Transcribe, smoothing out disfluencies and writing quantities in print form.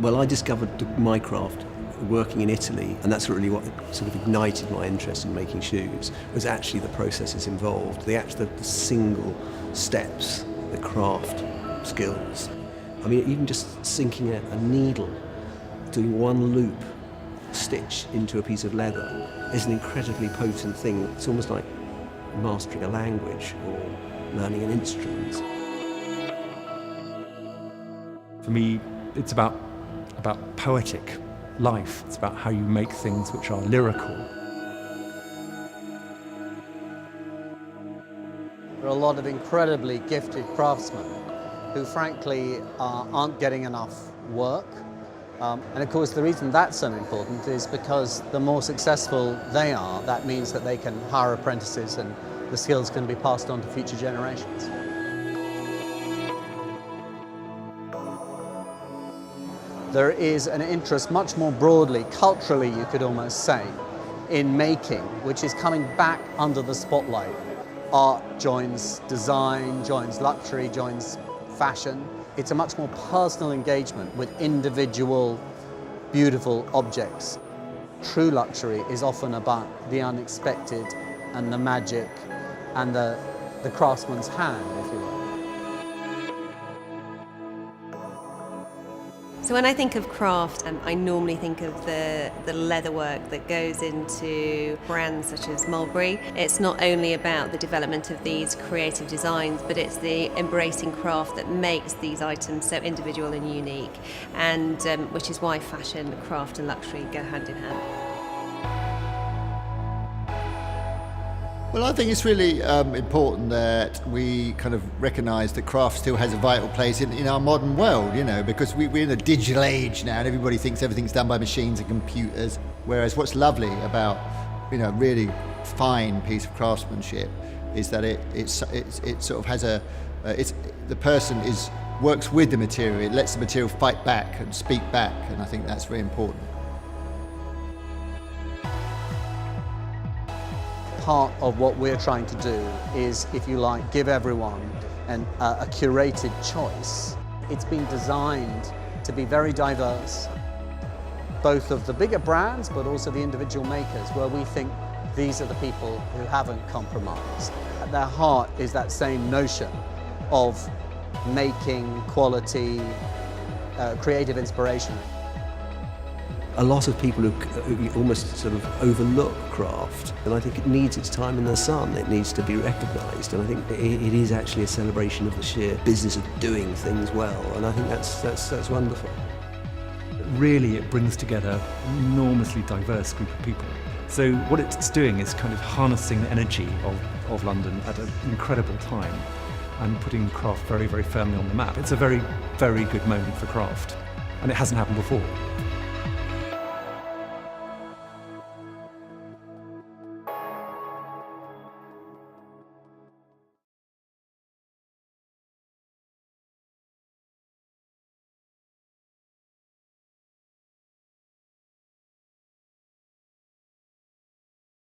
Well, I discovered my craft working in Italy, and that's really what sort of ignited my interest in making shoes, was actually the processes involved, the single steps, the craft skills. I mean, even just sinking a needle, doing one loop stitch into a piece of leather is an incredibly potent thing. It's almost like mastering a language or learning an instrument. For me, it's about poetic life. It's about how you make things which are lyrical. There are a lot of incredibly gifted craftsmen who frankly aren't getting enough work. And of course the reason that's so important is because the more successful they are, that means that they can hire apprentices and the skills can be passed on to future generations. There is an interest much more broadly, culturally you could almost say, in making, which is coming back under the spotlight. Art joins design, joins luxury, joins fashion. It's a much more personal engagement with individual, beautiful objects. True luxury is often about the unexpected and the magic and the craftsman's hand, if you will. So when I think of craft, I normally think of the leatherwork that goes into brands such as Mulberry. It's not only about the development of these creative designs, but it's the embracing craft that makes these items so individual and unique, and which is why fashion, craft and luxury go hand in hand. Well, I think it's really important that we kind of recognise that craft still has a vital place in our modern world, you know, because we're in a digital age now and everybody thinks everything's done by machines and computers, whereas what's lovely about, you know, really fine piece of craftsmanship is that it sort of has the person works with the material, it lets the material fight back and speak back, and I think that's very important. Part of what we're trying to do is, if you like, give everyone a curated choice. It's been designed to be very diverse, both of the bigger brands but also the individual makers, where we think these are the people who haven't compromised. At their heart is that same notion of making quality, creative inspiration. A lot of people who almost sort of overlook craft, and I think it needs its time in the sun. It needs to be recognised, and I think it is actually a celebration of the sheer business of doing things well, and I think that's wonderful. Really, it brings together an enormously diverse group of people. So what it's doing is kind of harnessing the energy of London at an incredible time and putting craft very, very firmly on the map. It's a very, very good moment for craft, and it hasn't happened before.